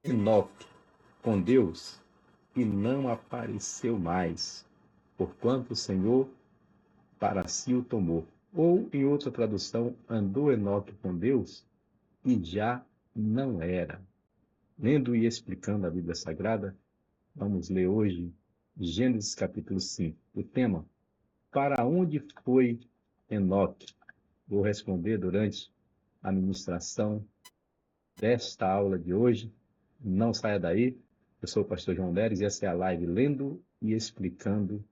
Enoque com Deus e não apareceu mais, porquanto o Senhor para si o tomou. Ou, em outra tradução, andou Enoque com Deus e já não era. Lendo e explicando a Bíblia Sagrada, vamos ler hoje Gênesis capítulo 5. O tema, para onde foi Enoque? Vou responder durante a ministração desta aula de hoje. Não saia daí. Eu sou o pastor João Neres e essa é a live Lendo e Explicando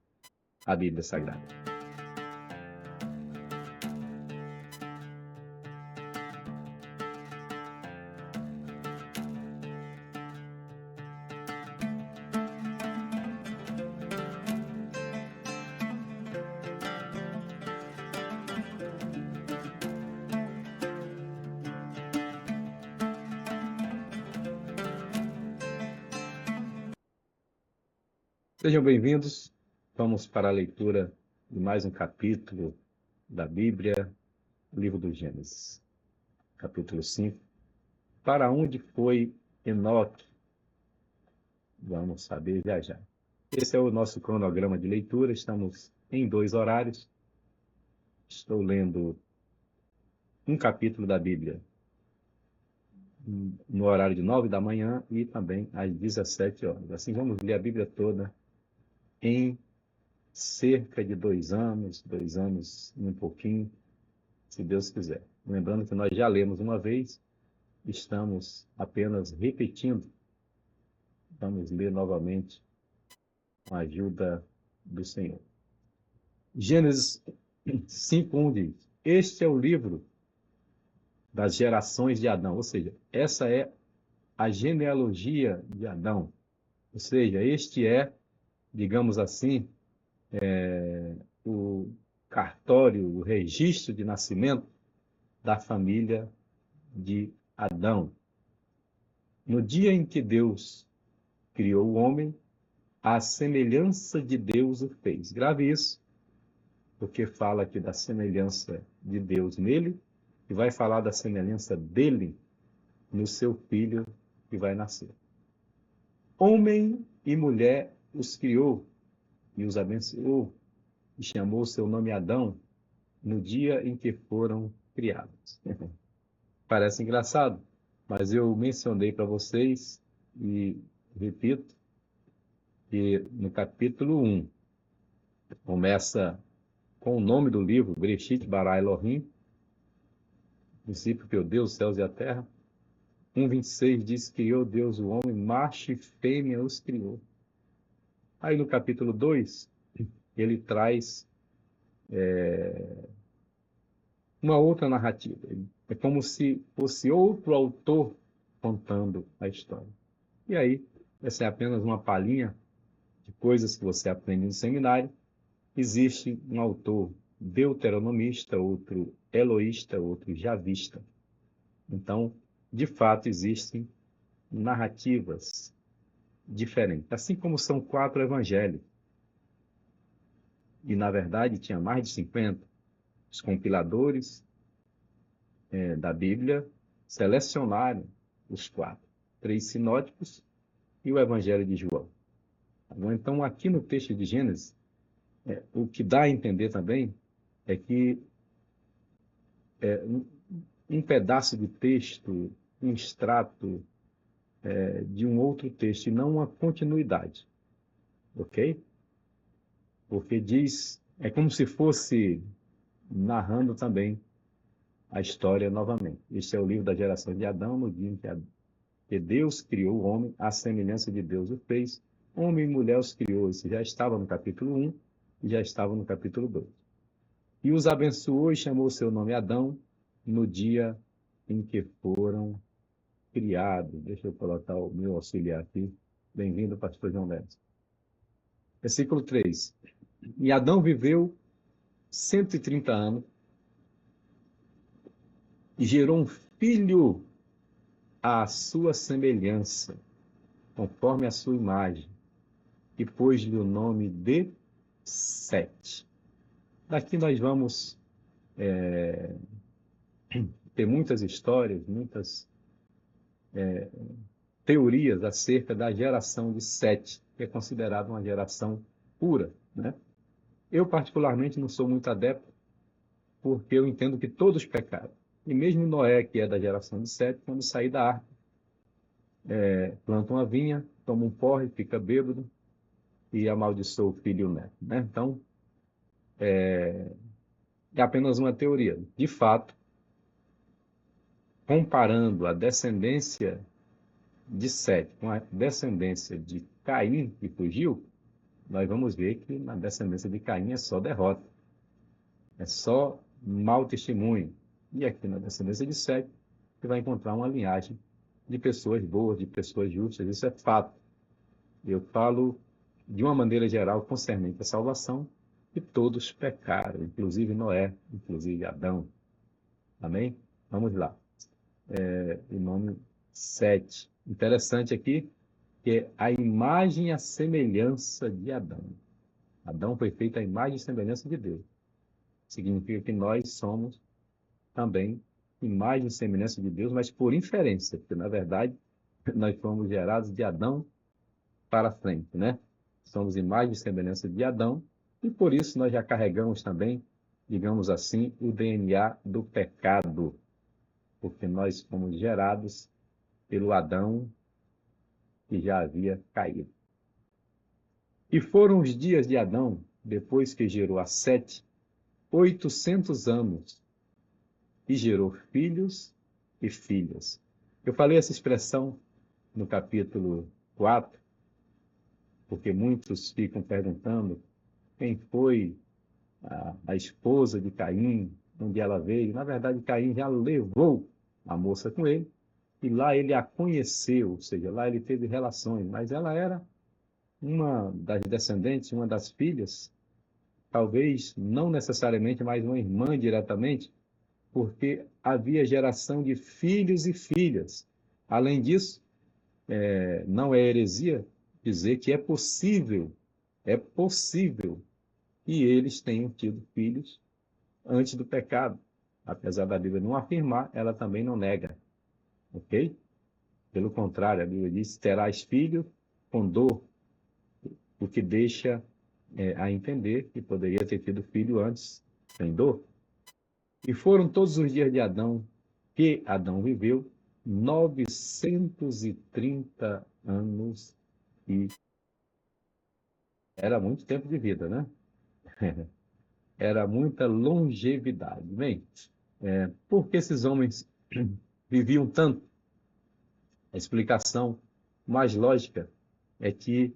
a Bíblia Sagrada. Sejam bem-vindos. Vamos para a leitura de mais um capítulo da Bíblia, livro do Gênesis, capítulo 5. Para onde foi Enoque? Vamos saber já já. Esse é o nosso cronograma de leitura. Estamos em 2 horários. Estou lendo um capítulo da Bíblia no horário de 9 da manhã e também às 17 horas. Assim, vamos ler a Bíblia toda em cerca de 2 anos e um pouquinho, se Deus quiser. Lembrando que nós já lemos uma vez, estamos apenas repetindo. Vamos ler novamente com a ajuda do Senhor. Gênesis 5:1 diz: Este é o livro das gerações de Adão, ou seja, essa é a genealogia de Adão. Ou seja, este é, digamos assim, o cartório, o registro de nascimento da família de Adão. No dia em que Deus criou o homem, a semelhança de Deus o fez. Grave isso, porque fala aqui da semelhança de Deus nele e vai falar da semelhança dele no seu filho que vai nascer. Homem e mulher os criou e os abençoou e chamou seu nome Adão no dia em que foram criados. Parece engraçado, mas eu mencionei para vocês e repito que no capítulo 1 começa com o nome do livro, Bereshit bara Elohim, princípio criou Deus, os céus e a terra. 1:26 diz que criou Deus o homem, macho e fêmea os criou. Aí no capítulo 2, ele traz uma outra narrativa. É como se fosse outro autor contando a história. E aí, essa é apenas uma palhinha de coisas que você aprende no seminário. Existe um autor deuteronomista, outro eloísta, outro javista. Então, de fato, existem narrativas diferentes. Assim como são 4 evangelhos. E, na verdade, tinha mais de 50. Os compiladores da Bíblia selecionaram os 4. 3 sinóticos e o Evangelho de João. Então, aqui no texto de Gênesis, o que dá a entender também é que um pedaço de texto, um extrato de um outro texto, e não uma continuidade. Ok? Porque diz, é como se fosse narrando também a história novamente. Este é o livro da geração de Adão, no dia em que Deus criou o homem, à semelhança de Deus o fez. Homem e mulher os criou. Isso já estava no capítulo 1 e já estava no capítulo 2. E os abençoou e chamou seu nome Adão no dia em que foram criados. Deixa eu colocar o meu auxiliar aqui. Bem-vindo, pastor João Neves. Versículo 3. E Adão viveu 130 anos e gerou um filho à sua semelhança, conforme a sua imagem, e pôs-lhe o nome de Sete. Daqui nós vamos ter muitas histórias, muitas teorias acerca da geração de Sete, que é considerada uma geração pura, né? Eu, particularmente, não sou muito adepto, porque eu entendo que todos pecaram. E mesmo Noé, que é da geração de Sete, quando sair da arca, planta uma vinha, toma um porre, fica bêbado e amaldiçoa o filho e o neto, né? Então, é apenas uma teoria. De fato, comparando a descendência de Sete com a descendência de Caim, que fugiu, nós vamos ver que na descendência de Caim é só derrota, é só mau testemunho. E aqui na descendência de Sete, você vai encontrar uma linhagem de pessoas boas, de pessoas justas, isso é fato. Eu falo de uma maneira geral concernente à salvação, que todos pecaram, inclusive Noé, inclusive Adão. Amém? Vamos lá. O nome 7. Interessante aqui, que é a imagem e a semelhança de Adão. Adão foi feito à imagem e semelhança de Deus. Significa que nós somos também imagem e semelhança de Deus, mas por inferência, porque na verdade nós fomos gerados de Adão para frente, né? Somos imagem e semelhança de Adão, e por isso nós já carregamos também, digamos assim, o DNA do pecado, porque nós fomos gerados pelo Adão que já havia caído. E foram os dias de Adão, depois que gerou a Sete, 800 anos, e gerou filhos e filhas. Eu falei essa expressão no capítulo 4, porque muitos ficam perguntando quem foi a esposa de Caim, onde ela veio. Na verdade, Caim já levou a moça com ele, e lá ele a conheceu, ou seja, lá ele teve relações, mas ela era uma das descendentes, uma das filhas, talvez não necessariamente mais uma irmã diretamente, porque havia geração de filhos e filhas. Além disso, não é heresia dizer que é possível que eles tenham tido filhos antes do pecado. Apesar da Bíblia não afirmar, ela também não nega, ok? Pelo contrário, a Bíblia diz, terás filho com dor, o que deixa a entender que poderia ter tido filho antes, sem dor. E foram todos os dias de Adão, que Adão viveu, 930 anos, e era muito tempo de vida, né? Era muita longevidade. Bem, por que esses homens viviam tanto? A explicação mais lógica é que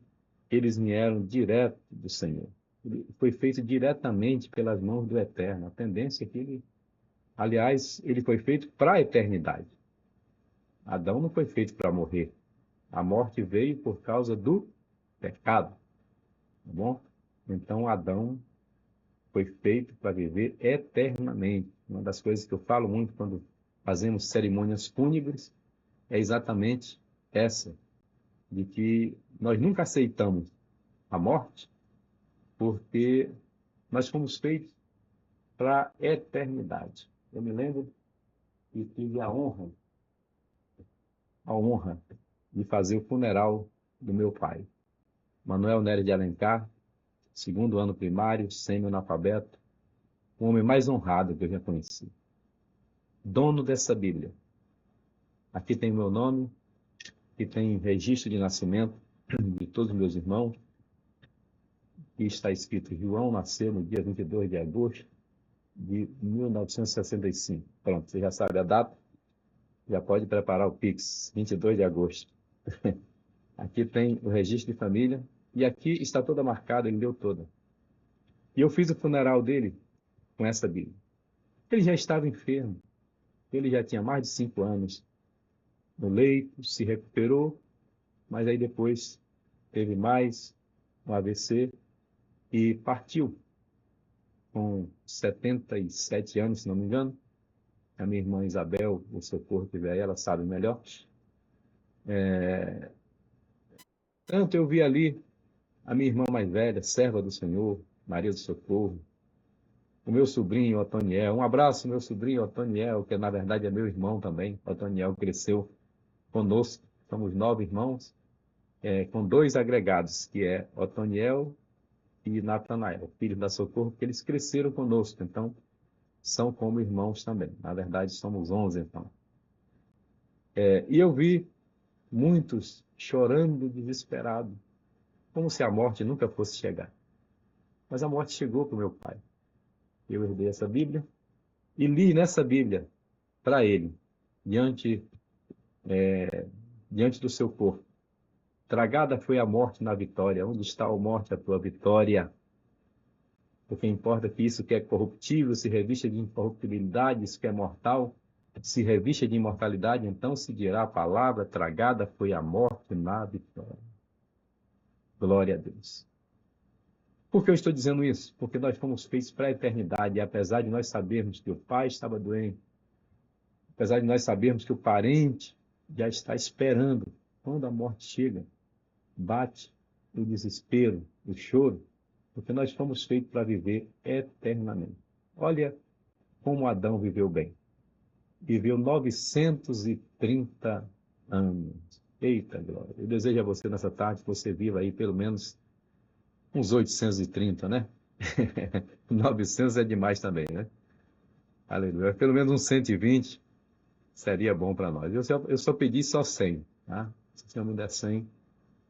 eles vieram direto do Senhor. Ele foi feito diretamente pelas mãos do Eterno. A tendência é que ele, aliás, ele foi feito para a eternidade. Adão não foi feito para morrer. A morte veio por causa do pecado. Tá bom? Então, Adão foi feito para viver eternamente. Uma das coisas que eu falo muito quando fazemos cerimônias fúnebres é exatamente essa, de que nós nunca aceitamos a morte, porque nós fomos feitos para a eternidade. Eu me lembro que tive a honra de fazer o funeral do meu pai, Manuel Nery de Alencar, segundo ano primário, semi-analfabeto, o homem mais honrado que eu já conheci. Dono dessa Bíblia. Aqui tem o meu nome, aqui tem registro de nascimento de todos os meus irmãos, e está escrito: João nasceu no dia 22 de agosto de 1965. Pronto, você já sabe a data, já pode preparar o Pix, 22 de agosto. Aqui tem o registro de família, e aqui está toda marcada, ele deu toda. E eu fiz o funeral dele com essa Bíblia. Ele já estava enfermo, ele já tinha mais de 5 anos no leito, se recuperou, mas aí depois teve mais um AVC e partiu com 77 anos, se não me engano. A minha irmã Isabel, o Socorro que veio, ela sabe melhor. Tanto eu vi ali a minha irmã mais velha, serva do Senhor, Maria do Socorro, o meu sobrinho Otoniel. Um abraço, meu sobrinho Otoniel, que na verdade é meu irmão também. Otoniel cresceu conosco. Somos 9 irmãos, com 2 agregados, que é Otoniel e Natanael, filhos da Socorro, que eles cresceram conosco, então são como irmãos também. Na verdade, somos 11, então. E eu vi muitos chorando desesperado, como se a morte nunca fosse chegar. Mas a morte chegou para o meu pai. Eu herdei essa Bíblia e li nessa Bíblia para ele, diante do seu corpo. Tragada foi a morte na vitória. Onde está, a morte, a tua vitória? Porque importa que isso que é corruptível se revista de incorruptibilidade, isso que é mortal se revista de imortalidade, então se dirá a palavra: tragada foi a morte na vitória. Glória a Deus. Por que eu estou dizendo isso? Porque nós fomos feitos para a eternidade, e apesar de nós sabermos que o pai estava doente, apesar de nós sabermos que o parente já está esperando, quando a morte chega, bate o desespero, o choro, porque nós fomos feitos para viver eternamente. Olha como Adão viveu bem. Viveu 930 anos. Eita, glória. Eu desejo a você nessa tarde que você viva aí pelo menos uns 830, né? 900 é demais também, né? Aleluia. Pelo menos uns 120 seria bom para nós. Eu só pedi só 100, tá? Se o Senhor me der 100,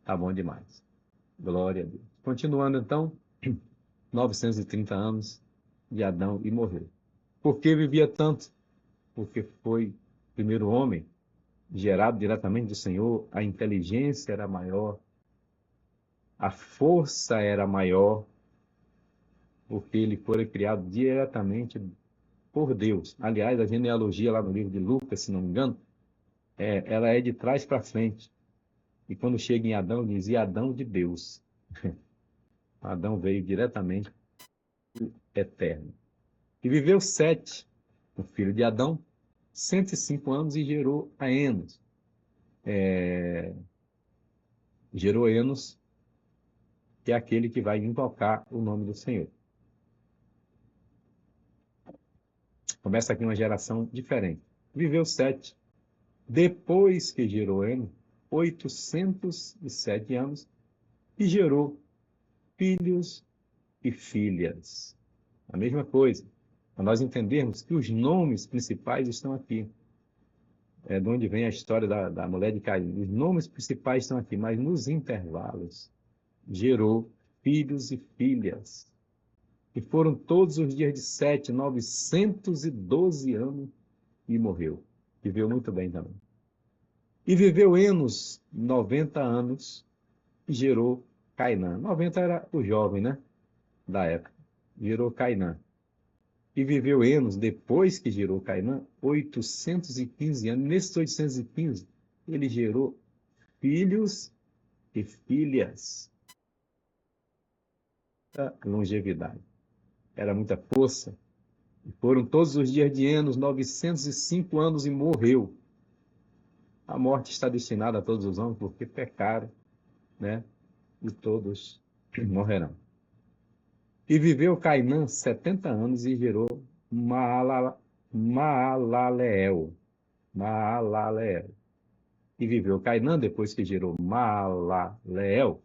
tá bom demais. Glória a Deus. Continuando então, 930 anos de Adão e morreu. Por que vivia tanto? Porque foi o primeiro homem gerado diretamente do Senhor, a inteligência era maior, a força era maior, porque ele foi criado diretamente por Deus. Aliás, a genealogia lá no livro de Lucas, se não me engano, ela é de trás para frente. E quando chega em Adão, dizia Adão de Deus. Adão veio diretamente do eterno. E viveu Sete, o filho de Adão, 105 anos e gerou a Enos. Gerou Enos, que é aquele que vai invocar o nome do Senhor. Começa aqui uma geração diferente. Viveu Sete. Depois que gerou Enos, 807 anos, e gerou filhos e filhas. A mesma coisa. Para nós entendermos que os nomes principais estão aqui. É de onde vem a história da mulher de Caim. Os nomes principais estão aqui, mas nos intervalos gerou filhos e filhas. E foram todos os dias de Sete, 912 anos, e morreu. Viveu muito bem também. E viveu Enos 90 anos e gerou Cainã. 90 era o jovem, né? Da época. Gerou Cainã. E viveu Enos, depois que gerou Cainã, 815 anos. Nesses 815, ele gerou filhos e filhas. A longevidade. Era muita força. E foram todos os dias de Enos, 905 anos, e morreu. A morte está destinada a todos os homens, porque pecaram, né? E todos morrerão. E viveu Cainã 70 anos e gerou Maalaleel. Maalaleel. E viveu Cainã, depois que gerou Maalaleel,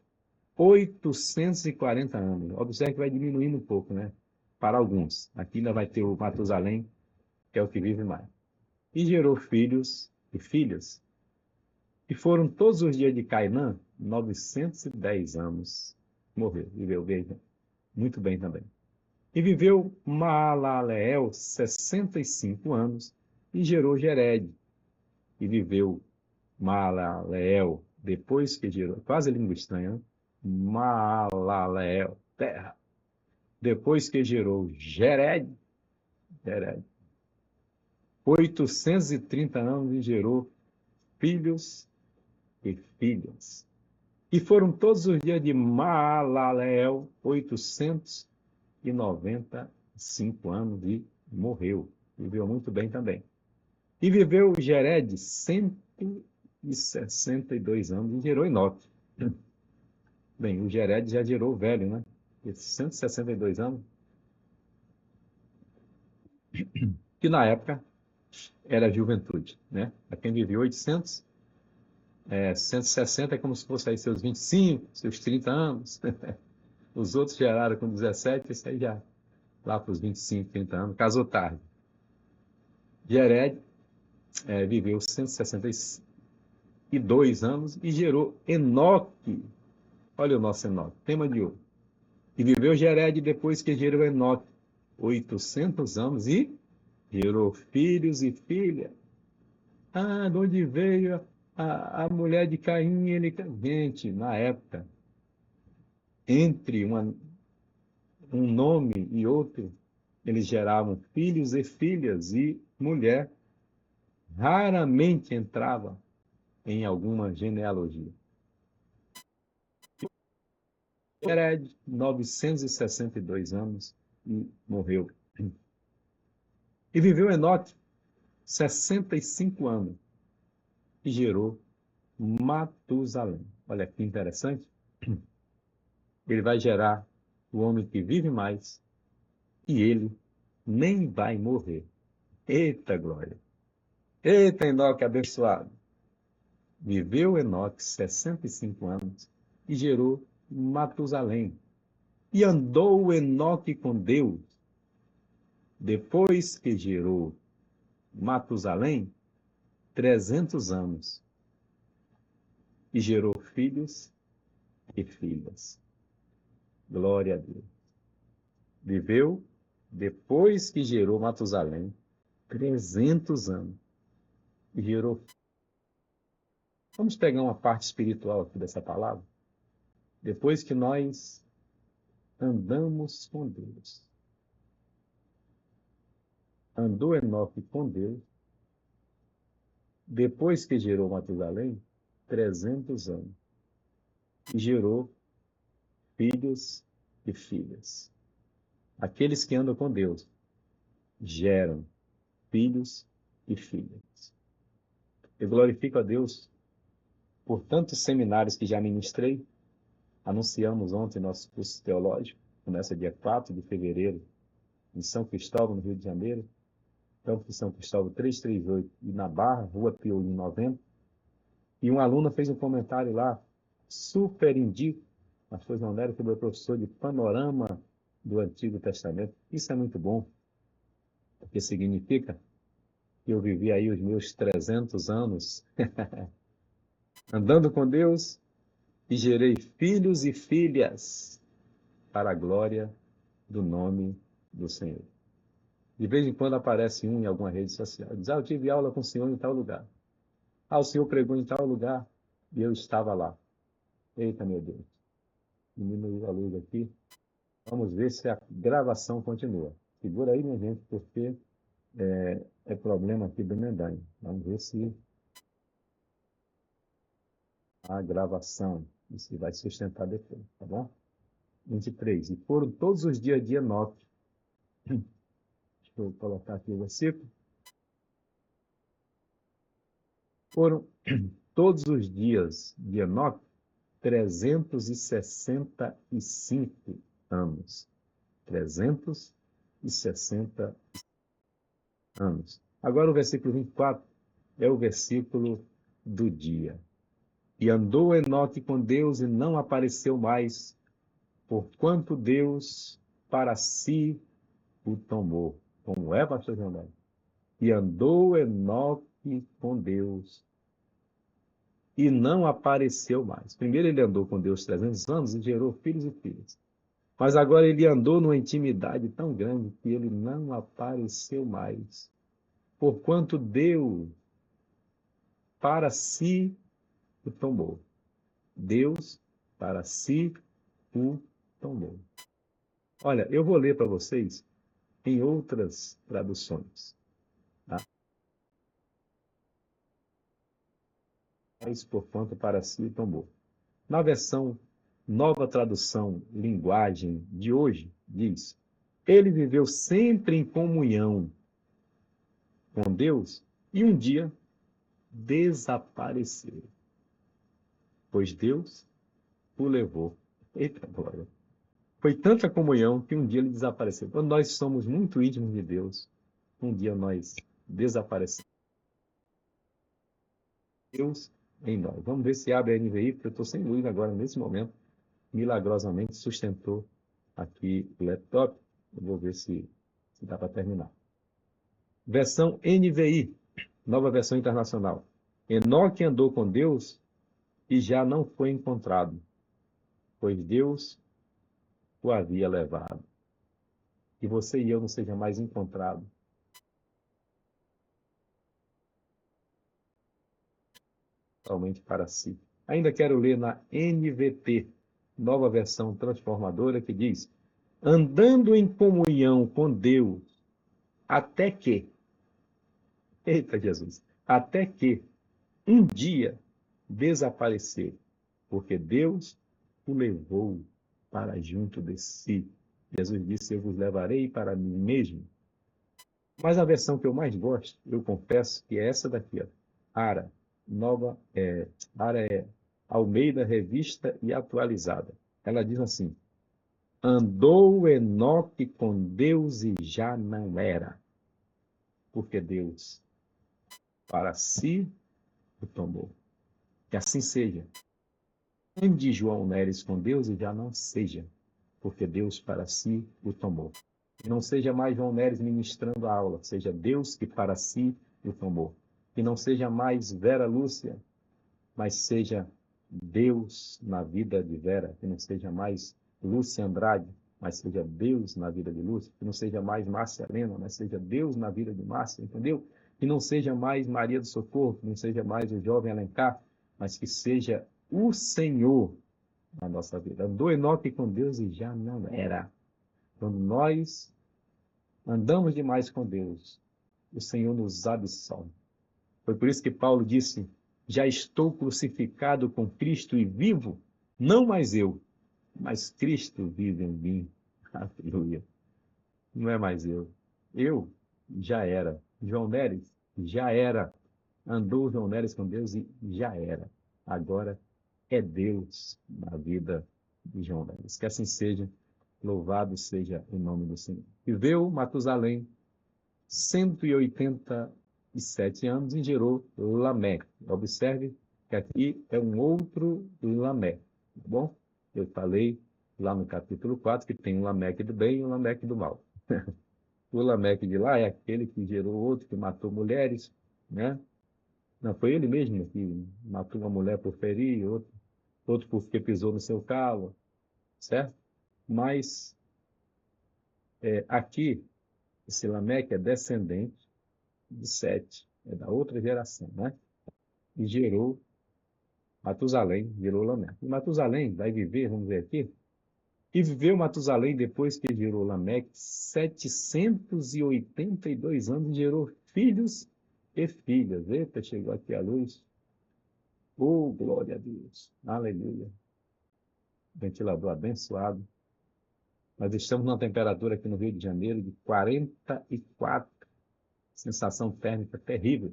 840 anos. Observe que vai diminuindo um pouco, né? Para alguns. Aqui ainda vai ter o Matusalém, que é o que vive mais. E gerou filhos e filhas. E foram todos os dias de Cainã 910 anos. Morreu, viveu bem, muito bem também. E viveu Maalaleel 65 anos e gerou Jered. E viveu Maalaleel, depois que gerou, quase língua estranha, né? Maalaleel, terra. Depois que gerou Jered, 830 anos e gerou filhos e filhas. E foram todos os dias de Maalaleel 895 anos e morreu. Viveu muito bem também. E viveu Jered 162 anos e gerou Enoque. Bem, o Jered já gerou velho, né? 162 anos. Que na época era juventude, né? Para quem viveu 800, 160 é como se fosse aí seus 25, seus 30 anos. Os outros geraram com 17, esse aí já lá para os 25, 30 anos, casou tarde. Jered viveu 162 anos e gerou Enoque. Olha o nosso Enoque, tema de hoje. E viveu Jered depois que gerou Enoque 800 anos e gerou filhos e filhas. Ah, de onde veio a mulher de Caim? Gente, na época, entre um nome e outro, eles geravam filhos e filhas, e mulher raramente entrava em alguma genealogia. Era de 962 anos e morreu. E viveu Enoque 65 anos e gerou Matusalém. Olha que interessante. Ele vai gerar o homem que vive mais e ele nem vai morrer. Eita glória! Eita Enoque abençoado! Viveu Enoque 65 anos e gerou Matusalém. E andou Enoque com Deus, depois que gerou Matusalém, 300 anos, e gerou filhos e filhas. Glória a Deus. Viveu, depois que gerou Matusalém, 300 anos, e gerou. Vamos pegar uma parte espiritual aqui dessa palavra? Depois que nós andamos com Deus, andou Enoque com Deus, depois que gerou Matusalém, 300 anos, e gerou filhos e filhas. Aqueles que andam com Deus geram filhos e filhas. Eu glorifico a Deus por tantos seminários que já ministrei. Anunciamos ontem nosso curso teológico, começa dia 4 de fevereiro, em São Cristóvão, no Rio de Janeiro, Campo de São Cristóvão 338, e na Barra, Rua Piolim 90. E um aluno fez um comentário lá, super indico, pastor João Nery, que é meu professor de panorama do Antigo Testamento. Isso é muito bom, porque significa que eu vivi aí os meus 300 anos andando com Deus e gerei filhos e filhas para a glória do nome do Senhor. De vez em quando aparece um em alguma rede social, diz, eu tive aula com o senhor em tal lugar. O senhor pregou em tal lugar e eu estava lá. Eita, meu Deus. Diminuiu a luz aqui. Vamos ver se a gravação continua. Segura aí, minha gente, porque é problema aqui do Mendanha. Vamos ver se a gravação se vai sustentar depois, tá bom? 23. E foram todos os dias de Enoque. Deixa eu colocar aqui o versículo. Foram todos os dias de Enoque 365 anos. 360 anos. Agora o versículo 24 é o versículo do dia. E andou Enoque com Deus e não apareceu mais, porquanto Deus para si o tomou. Como é, pastor João? E andou Enoque com Deus e não apareceu mais. Primeiro ele andou com Deus 300 anos e gerou filhos e filhas. Mas agora ele andou numa intimidade tão grande que ele não apareceu mais. Porquanto Deus para si o tomou. Deus para si o tomou. Olha, eu vou ler para vocês em outras traduções. Tá? Porquanto para si o tomou. Na versão Nova Tradução Linguagem de hoje, diz: ele viveu sempre em comunhão com Deus e um dia desapareceu, pois Deus o levou. Eita glória! Foi tanta comunhão que um dia ele desapareceu. Quando nós somos muito íntimos de Deus, um dia nós desaparecemos. Deus em nós. Vamos ver se abre a NVI, porque eu estou sem luz agora, nesse momento. Milagrosamente sustentou aqui o laptop. Eu vou ver se dá para terminar. Versão NVI, nova versão internacional. Enoque andou com Deus e já não foi encontrado, pois Deus o havia levado. Que você e eu não seja mais encontrado. Somente para si. Ainda quero ler na NVT, nova versão transformadora, que diz: andando em comunhão com Deus, até que, eita Jesus, até que um dia desapareceu, porque Deus o levou para junto de si. Jesus disse: eu vos levarei para mim mesmo. Mas a versão que eu mais gosto, eu confesso, que é essa daqui, ó. ARA, ARA é Almeida Revista e Atualizada. Ela diz assim: andou Enoque com Deus e já não era, porque Deus para si o tomou. Que assim seja. Ande João Neres com Deus e já não seja, porque Deus para si o tomou. Que não seja mais João Neres ministrando a aula, seja Deus que para si o tomou. Que não seja mais Vera Lúcia, mas seja Deus na vida de Vera. Que não seja mais Lúcia Andrade, mas seja Deus na vida de Lúcia. Que não seja mais Márcia Helena, mas seja Deus na vida de Márcia, entendeu? Que não seja mais Maria do Socorro, que não seja mais o jovem Alencar, mas que seja o Senhor na nossa vida. Andou Enoque com Deus e já não era. Quando nós andamos demais com Deus, o Senhor nos absolve. Foi por isso que Paulo disse: já estou crucificado com Cristo e vivo, não mais eu, mas Cristo vive em mim. Aleluia. Não é mais eu. Eu já era. João Neres já era. Andou João Neres com Deus e já era. Agora é Deus na vida de João Neres. Que assim seja. Louvado seja o nome do Senhor. Viveu Matusalém 187 anos e gerou Lamé. Observe que aqui é um outro Lamé, tá bom? Eu falei lá no capítulo 4 que tem um Lameque do bem e um Lameque do mal. O Lameque de lá é aquele que gerou outro, que matou mulheres, né? Não, foi ele mesmo que matou uma mulher por ferir, outro porque pisou no seu calo, certo? Mas aqui, esse Lameque é descendente de Sete, é da outra geração, né? E gerou Matusalém, gerou Lameque. E Matusalém vai viver, vamos ver aqui, e viveu Matusalém depois que gerou Lameque 782 anos e gerou filhos e filhas. Eita, chegou aqui a luz. Oh, glória a Deus. Aleluia. Ventilador abençoado. Nós estamos numa temperatura aqui no Rio de Janeiro de 44. Sensação térmica terrível.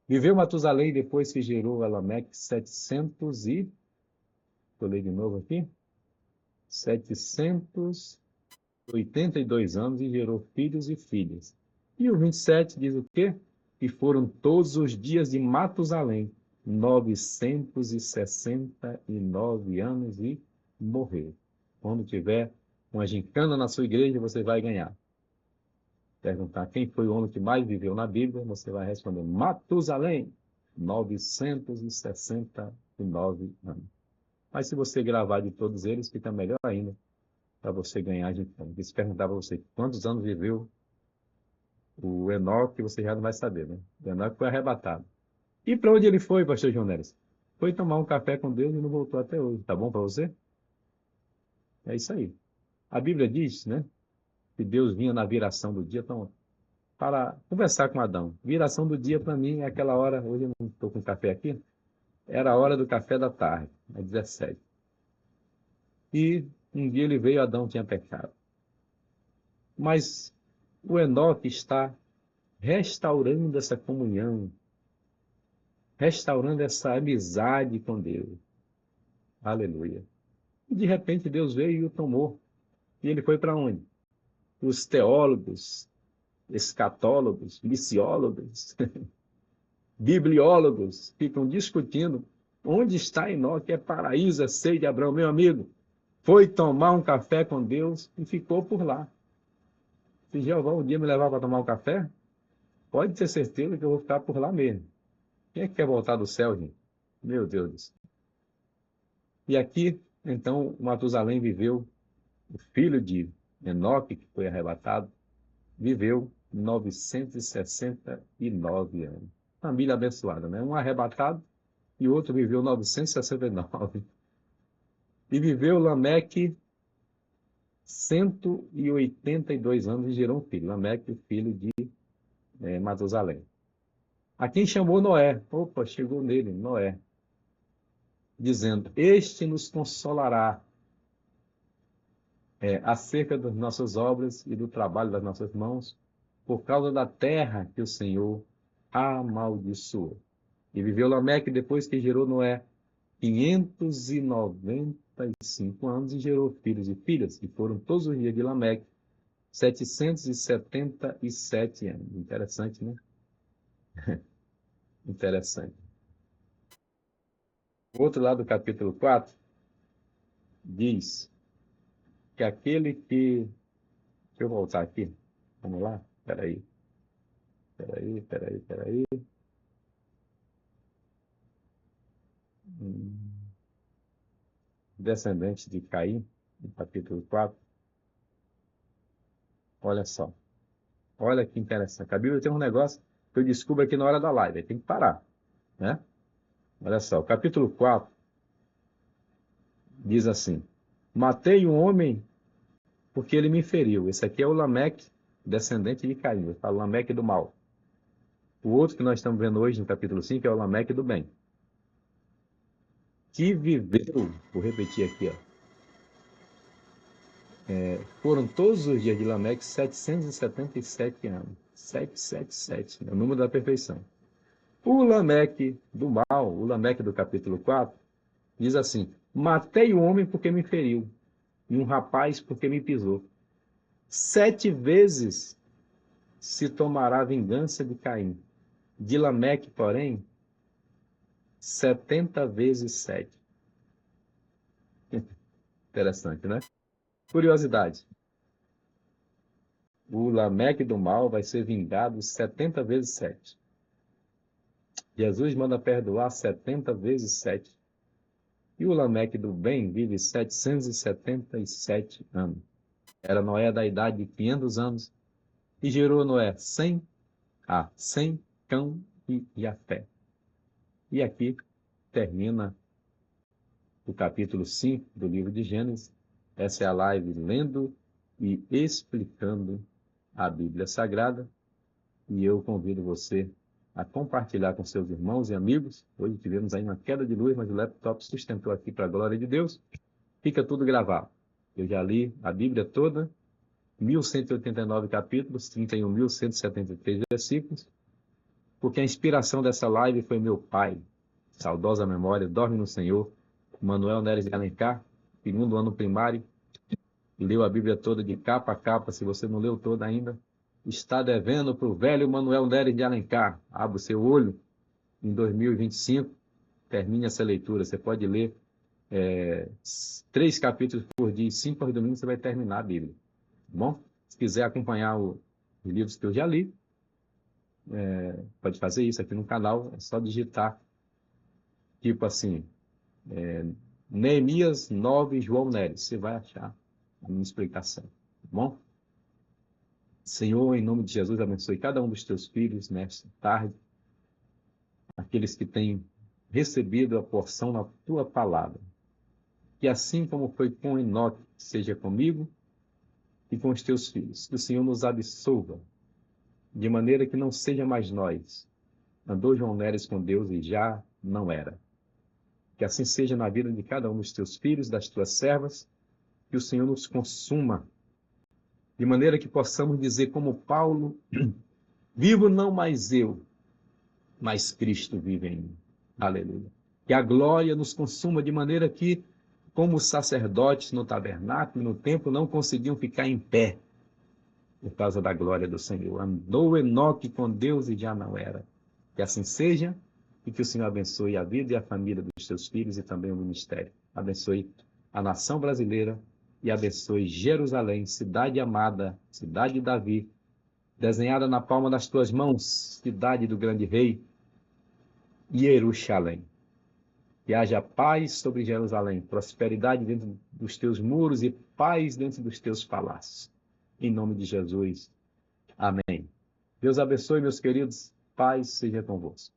Viveu Matusalém depois que gerou Lameque 782 anos e gerou filhos e filhas. E o 27 diz o quê? E foram todos os dias de Matusalém 969 anos e morreu. Quando tiver uma gincana na sua igreja, você vai ganhar. Perguntar quem foi o homem que mais viveu na Bíblia, você vai responder Matusalém, 969 anos. Mas se você gravar de todos eles, fica melhor ainda para você ganhar de tempo. E se perguntar para você quantos anos viveu o Enoque, você já não vai saber, né? O Enoque foi arrebatado. E para onde ele foi, pastor João Neres? Foi tomar um café com Deus e não voltou até hoje. Tá bom para você? É isso aí. A Bíblia diz, né, que Deus vinha na viração do dia, então, para conversar com Adão. Viração do dia para mim é aquela hora, hoje eu não estou com café aqui, era a hora do café da tarde, às 17. E um dia ele veio, Adão tinha pecado. Mas o Enoque está restaurando essa comunhão, restaurando essa amizade com Deus. Aleluia. E de repente Deus veio e o tomou. E ele foi para onde? Os teólogos, escatólogos, missiólogos, bibliólogos ficam discutindo onde está Enoque, é paraíso, é seio de Abraão. Meu amigo, foi tomar um café com Deus e ficou por lá. Se Jeová um dia me levar para tomar um café, pode ter certeza que eu vou ficar por lá mesmo. Quem é que quer voltar do céu, gente? Meu Deus do céu. E aqui, então, Matusalém viveu, o filho de Enoque, que foi arrebatado, viveu 969 anos. Família abençoada, né? Um arrebatado e o outro viveu 969. E viveu Lameque 182 anos e gerou um filho. Lameque, filho de Matusalém. A quem chamou Noé. Opa, chegou nele, Noé. Dizendo, este nos consolará acerca das nossas obras e do trabalho das nossas mãos, por causa da terra que o Senhor amaldiçoou. E viveu Lameque depois que gerou Noé 595 anos e gerou filhos e filhas, e foram todos os dias de Lameque 777 anos. Interessante, né? Interessante. O outro lado do capítulo 4 diz que aquele que... Deixa eu voltar aqui. Vamos lá? Espera aí. Descendente de Caim, no capítulo 4. Olha só. Olha que interessante. A Bíblia tem um negócio que eu descubro aqui na hora da live. Aí tem que parar, né? Olha só. O capítulo 4 diz assim: matei um homem porque ele me feriu. Esse aqui é o Lameque, descendente de Caim. Eu falo Lameque do mal. O outro que nós estamos vendo hoje no capítulo 5 é o Lameque do bem. Que viveu, vou repetir aqui, ó. Foram todos os dias de Lameque 777 anos. 777, é o número da perfeição. O Lameque do mal, o Lameque do capítulo 4, diz assim: matei o homem porque me feriu, e um rapaz porque me pisou. 7 vezes se tomará vingança de Caim. De Lameque, porém, 70 vezes 7. Interessante, né? Curiosidade. O Lameque do mal vai ser vingado 70 vezes 7. Jesus manda perdoar 70 vezes 7. E o Lameque do bem vive 777 anos. Era Noé da idade de 500 anos e gerou Noé 100, Cão e Jafé. E aqui termina o capítulo 5 do livro de Gênesis. Essa é a live lendo e explicando a Bíblia Sagrada. E eu convido você a compartilhar com seus irmãos e amigos. Hoje tivemos aí uma queda de luz, mas o laptop sustentou aqui para a glória de Deus. Fica tudo gravado. Eu já li a Bíblia toda, 1189 capítulos, 31.173 versículos, porque a inspiração dessa live foi meu pai, saudosa memória, dorme no Senhor, Manuel Neres de Alencar, segundo ano primário, leu a Bíblia toda de capa a capa. Se você não leu toda ainda, está devendo para o velho Manuel Neres de Alencar. Abra o seu olho, em 2025, termine essa leitura. Você pode ler 3 capítulos por dia, 5 aos domingos, você vai terminar a Bíblia. Tá bom? Se quiser acompanhar os livros que eu já li, pode fazer isso aqui no canal. É só digitar, tipo assim, Neemias 9, João Neres. Você vai achar a minha explicação. Tá bom? Senhor, em nome de Jesus, abençoe cada um dos teus filhos nesta tarde, aqueles que têm recebido a porção na tua palavra. Que assim como foi com Enoque, seja comigo e com os teus filhos. Que o Senhor nos absolva, de maneira que não seja mais nós. Andou João Neres com Deus e já não era. Que assim seja na vida de cada um dos teus filhos, das tuas servas, que o Senhor nos consuma, de maneira que possamos dizer como Paulo: vivo não mais eu, mas Cristo vive em mim. Aleluia. Que a glória nos consuma de maneira que, como os sacerdotes no tabernáculo e no templo não conseguiam ficar em pé por causa da glória do Senhor. Andou Enoque com Deus e já não era. Que assim seja e que o Senhor abençoe a vida e a família dos seus filhos e também o ministério. Abençoe a nação brasileira e abençoe Jerusalém, cidade amada, cidade de Davi, desenhada na palma das tuas mãos, cidade do grande rei, Jerusalém. Que haja paz sobre Jerusalém, prosperidade dentro dos teus muros e paz dentro dos teus palácios. Em nome de Jesus. Amém. Deus abençoe, meus queridos. Paz seja convosco.